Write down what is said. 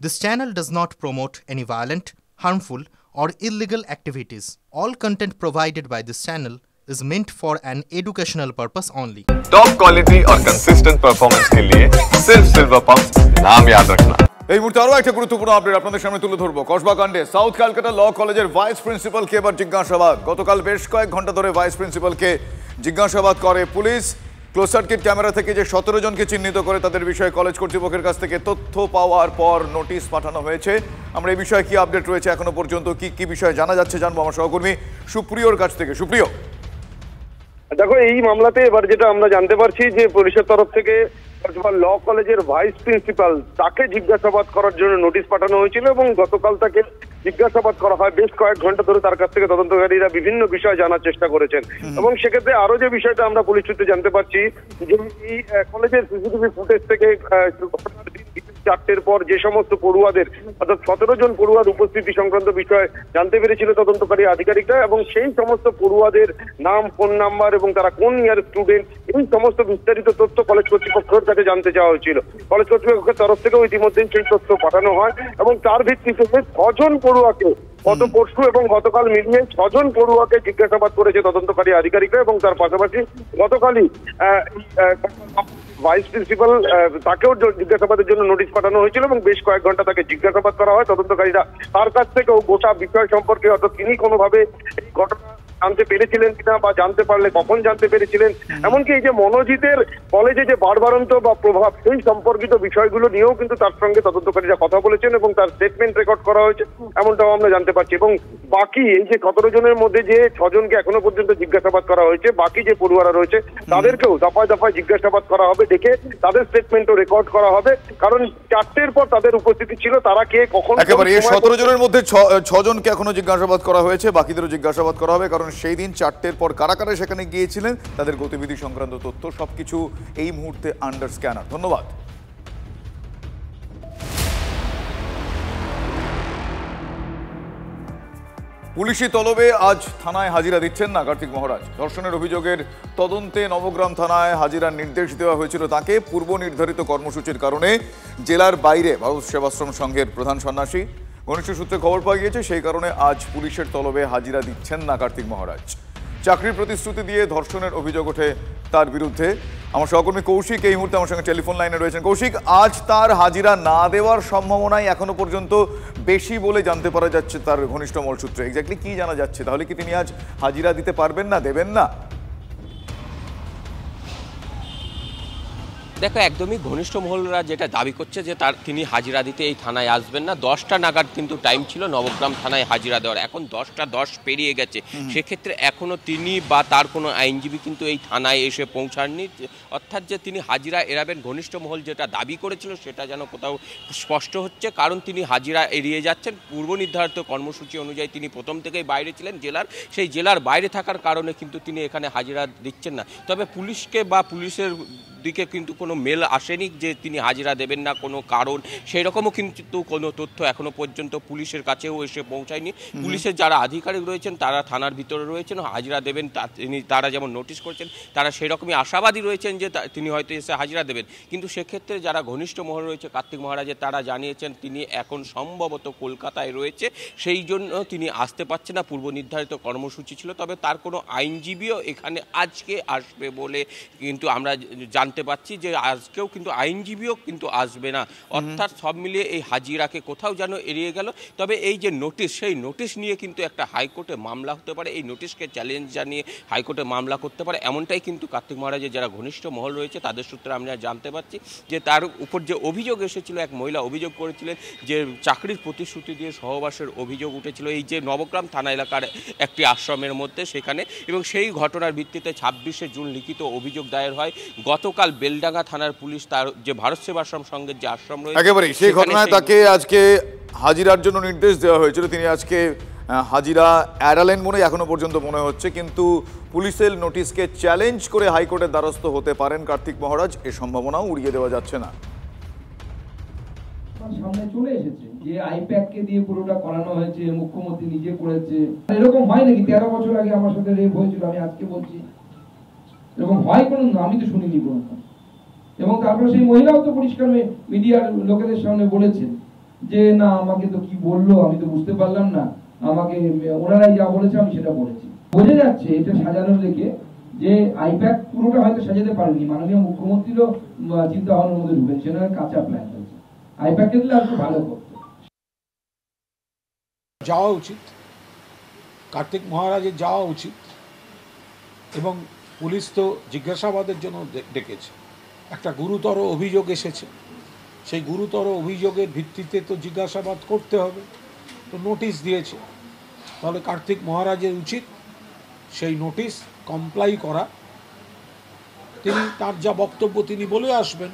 This channel does not promote any violent, harmful, or illegal activities. All content provided by this channel is meant for an educational purpose only. Top quality और consistent performance के लिए सिर्फ silver pumps नाम याद रखना। এই মুহূর্তে আরো একটা গুরুত্বপূর্ণ আপডেট আপনাদের সামনে তুলে ধরবো। কসবা কাণ্ডে সাউথ ক্যালকাটা ল কলেজের ভাইস প্রিন্সিপালকে এবার জিজ্ঞাসাবাদ। গতকাল বেশ কয়েক ঘন্টা ধরে ভাইস প্রিন্সিপালকে জিজ্ঞাসাবাদ করে পুলিশ। ক্লোজ সার্কিট ক্যামেরা থেকে যে 17 জনকে চিহ্নিত করে তাদের বিষয়ে কলেজ কর্তৃপক্ষের কাছ থেকে তথ্য পাওয়ার পর নোটিশ পাঠানো হয়েছে। আমরা এই বিষয়ে কি আপডেট রয়েছে এখনো পর্যন্ত, কি কি বিষয় জানা যাচ্ছে জানবো আমার সহকর্মী সুপ্রিয়র কাছ থেকে। সুপ্রিয়, দেখো এই মামলাতে এবার যেটা আমরা জানতে পারছি যে পুলিশের তরফ থেকে ল কলেজের ভাইস প্রিন্সিপাল তাকে জিজ্ঞাসাবাদ করার জন্য নোটিশ পাঠানো হয়েছিল এবং গতকাল তাকে জিজ্ঞাসাবাদ করা হয়। বেশ কয়েক ঘন্টা ধরে তার কাছ থেকে তদন্তকারীরা বিভিন্ন বিষয় জানার চেষ্টা করেছেন এবং সেক্ষেত্রে আরো যে বিষয়টা আমরা পুলিশ সূত্রে জানতে পারছি যে এই কলেজের সিসিটিভি ফুটেজ থেকে 4টের পর যে সমস্ত পড়ুয়াদের অর্থাৎ 17 জন পড়ুয়ার উপস্থিতি সংক্রান্ত বিষয় জানতে পেরেছিল তদন্তকারী আধিকারিকরা এবং সেই সমস্ত পড়ুয়াদের নাম, ফোন নাম্বার এবং তারা কোন ইয়ার স্টুডেন্ট, এই সমস্ত বিস্তারিত তথ্য কলেজ কর্তৃপক্ষের কাছে জানতে চাওয়া হয়েছিল। কলেজ কর্তৃপক্ষের তরফ থেকেও ইতিমধ্যেই সেই তথ্য পাঠানো হয় এবং তার ভিত্তিতে 6 জন পড়ুয়াকে গত পরশু এবং গতকাল মিলিয়ে 6 জন পড়ুয়াকে জিজ্ঞাসাবাদ করেছে তদন্তকারী আধিকারিকরা এবং তার পাশাপাশি গতকালই ভাইস প্রিন্সিপাল তাকেও জিজ্ঞাসাবাদের জন্য নোটিশ পাঠানো হয়েছিল এবং বেশ কয়েক ঘন্টা তাকে জিজ্ঞাসাবাদ করা হয়। তদন্তকারীরা তার কাছ থেকেও গোটা বিষয় সম্পর্কে অর্থাৎ তিনি কোনোভাবে এই ঘটনা জানতে পেরেছিলেন কিনা বা জানতে পারলে কখন জানতে পেরেছিলেন, এমনকি এই যে মনোজিতের কলেজে যে বাড়বাড়ন্ত বা প্রভাব সেই সম্পর্কিত বিষয়গুলো নিয়েও কিন্তু তার সঙ্গে তদন্তকারীরা কথা বলেছেন এবং তার স্টেটমেন্ট রেকর্ড করা হয়েছে এমনটাও আমরা জানতে পারছি। এবং বাকি এই যে 17 জনের মধ্যে যে 6 জনকে এখনো পর্যন্ত জিজ্ঞাসাবাদ করা হয়েছে, বাকি যে পড়ুয়ারা রয়েছে তাদেরকেও দফায় দফায় জিজ্ঞাসাবাদ করা হবে, ডেকে তাদের স্টেটমেন্টও রেকর্ড করা হবে। কারণ 4টের পর তাদের উপস্থিতি ছিল, তারা কে কখন একেবারে এই 17 জনের মধ্যে 6 জনকে এখনো জিজ্ঞাসাবাদ করা হয়েছে, বাকিদেরও জিজ্ঞাসাবাদ করা হবে। কারণ সেই দিন 4টের পর কারা কারা সেখানে গিয়েছিলেন, তাদের গতিবিধি সংক্রান্ত তথ্য সবকিছু এই মুহূর্তে আন্ডার স্ক্যানার। ধন্যবাদ। পুলিশি তলবে আজ থানায় হাজিরা দিচ্ছেন না কার্তিক মহারাজ। ধর্ষণের অভিযোগের তদন্তে নবগ্রাম থানায় হাজিরার নির্দেশ দেওয়া হয়েছিল তাকে। পূর্ব নির্ধারিত কর্মসূচির কারণে জেলার বাইরে ভারত সেবাশ্রম সংঘের প্রধান সন্ন্যাসী ঘনিষ্ঠ সূত্রে খবর পাওয়া গিয়েছে, সেই কারণে আজ পুলিশের তলবে হাজিরা দিচ্ছেন না কার্তিক মহারাজ। চাকরির প্রতিশ্রুতি দিয়ে ধর্ষণের অভিযোগ ওঠে তার বিরুদ্ধে। আমার সহকর্মী কৌশিক এই মুহূর্তে আমার সঙ্গে টেলিফোন লাইনে রয়েছেন। কৌশিক, আজ তার হাজিরা না দেওয়ার সম্ভাবনাই এখনো পর্যন্ত বেশি বলে জানতে পারা যাচ্ছে তার ঘনিষ্ঠ মহলসূত্রে। এক্স্যাক্টলি কি জানা যাচ্ছে? তাহলে কি তিনি আজ হাজিরা দিতে পারবেন না, দেবেন না? দেখো, একদমই ঘনিষ্ঠ মহলরা যেটা দাবি করছে যে তিনি হাজিরা দিতে এই থানায় আসবেন না। 10টা নাগাদ কিন্তু টাইম ছিল নবগ্রাম থানায় হাজিরা দেওয়ার, এখন 10টা 10 পেরিয়ে গেছে। সেক্ষেত্রে এখনও তিনি বা তার কোনো আইনজীবী কিন্তু এই থানায় এসে পৌঁছাননি। অর্থাৎ যে তিনি হাজিরা এড়াবেন, ঘনিষ্ঠ মহল যেটা দাবি করেছিল সেটা যেন কোথাও স্পষ্ট হচ্ছে। কারণ তিনি হাজিরা এড়িয়ে যাচ্ছেন। পূর্ব নির্ধারিত কর্মসূচি অনুযায়ী তিনি প্রথম থেকেই বাইরে ছিলেন জেলার, সেই জেলার বাইরে থাকার কারণে কিন্তু তিনি এখানে হাজিরা দিচ্ছেন না। তবে পুলিশকে বা পুলিশের দিকে কিন্তু কোনো মেল আসেনি যে তিনি হাজিরা দেবেন না, কোনো কারণ সেই রকমও কিন্তু কোনো তথ্য এখনো পর্যন্ত পুলিশের কাছেও এসে পৌঁছায়নি। পুলিশের যারা আধিকারিক রয়েছেন তারা থানার ভিতরে রয়েছেন, হাজিরা দেবেন তারা যেমন নোটিশ করছেন, তারা সেই রকমই আশাবাদী রয়েছেন যে তিনি হয়তো এসে হাজিরা দেবেন। কিন্তু সেক্ষেত্রে যারা ঘনিষ্ঠ মহল রয়েছে কার্তিক মহারাজের, তারা জানিয়েছেন তিনি এখন সম্ভবত কলকাতায় রয়েছে, সেই জন্য তিনি আসতে পারছেন না। পূর্ব নির্ধারিত কর্মসূচি ছিল, তবে তার কোনো আইনজীবীও এখানে আজকে আসবে বলে কিন্তু আমরা জানতে পাচ্ছি যে আজকেও কিন্তু আইনজীবীও কিন্তু আসবে না। অর্থাৎ সব মিলিয়ে এই হাজিরাকে কোথাও যেন এড়িয়ে গেল। তবে এই যে নোটিশ, সেই নোটিশ নিয়ে কিন্তু একটা হাইকোর্টে মামলা হতে পারে, এই নোটিশকে চ্যালেঞ্জ জানিয়ে হাইকোর্টে মামলা করতে পারে, এমনটাই কিন্তু কার্তিক মহারাজের যারা ঘনিষ্ঠ মহল রয়েছে তাদের সূত্রে আমরা জানতে পারছি। যে তার উপর যে অভিযোগ এসেছিল, এক মহিলা অভিযোগ করেছিলেন যে চাকরির প্রতিশ্রুতি দিয়ে সহবাসের অভিযোগ উঠেছিল এই যে নবগ্রাম থানা এলাকার একটি আশ্রমের মধ্যে সেখানে, এবং সেই ঘটনার ভিত্তিতে 26শে জুন লিখিত অভিযোগ দায়ের হয়। গতকাল বেলডাঙ্গা থানার পুলিশ তার যে ভারত সেবাশ্রম সংঘের যে আশ্রম রয়েছে একেবারে সেই ঘটনায় তাকে আজকে হাজিরার জন্য নির্দেশ দেওয়া হয়েছিল। তিনি আজকে হাজিরা এড়ালেন বলে এখনো পর্যন্ত মনে হচ্ছে, কিন্তু পুলিশের নোটিশকে চ্যালেঞ্জ করে হাইকোর্টের দ্বারস্থ হতে পারেন কার্তিক মহারাজ, এ সম্ভাবনাও উড়িয়ে দেওয়া যাচ্ছে না। সামনে চলে এসেছে যে আইপ্যাককে দিয়ে পুরোটা করানো হয়েছে, মুখ্যমন্ত্রী নিজে করেছে। এরকম হয় নাকি? 13 বছর আগে আমার সাথে রেপ হয়েছিল, আমি আজকে বলছি এরকম হয় কোনো? আমি তো শুনিনি কোনো। এবং তারপরে সেই মহিলাও তো পরিষ্কার মিডিয়ার লোকেদের সামনে বলেছেন যে না আমাকে তো কি বললো আমি তো বুঝতে পারলাম না, আমাকে ওনারাই যা বলেছে আমি সেটা বলেছি। বোঝা যাচ্ছে এটা সাজানো দেখে যে আইপ্যাক পুরোটা হয়তো সাজাতে পারেনি, মাননীয় মুখ্যমন্ত্রীরও চিন্তা ভাবনার মধ্যে ঢুকেছে না, কাঁচা প্ল্যান হয়েছে। আইপ্যাক দিলে আর ভালো করতো। যাওয়া উচিত, কার্তিক মহারাজের যাওয়া উচিত, এবং পুলিশ তো জিজ্ঞাসাবাদের জন্য ডেকেছে। একটা গুরুতর অভিযোগ এসেছে, সেই গুরুতর অভিযোগের ভিত্তিতে তো জিজ্ঞাসাবাদ করতে হবে, তো নোটিশ দিয়েছে। তাহলে কার্তিক মহারাজের উচিত সেই নোটিশ কমপ্লাই করা। তিনি তার যা বক্তব্য তিনি বলে আসবেন।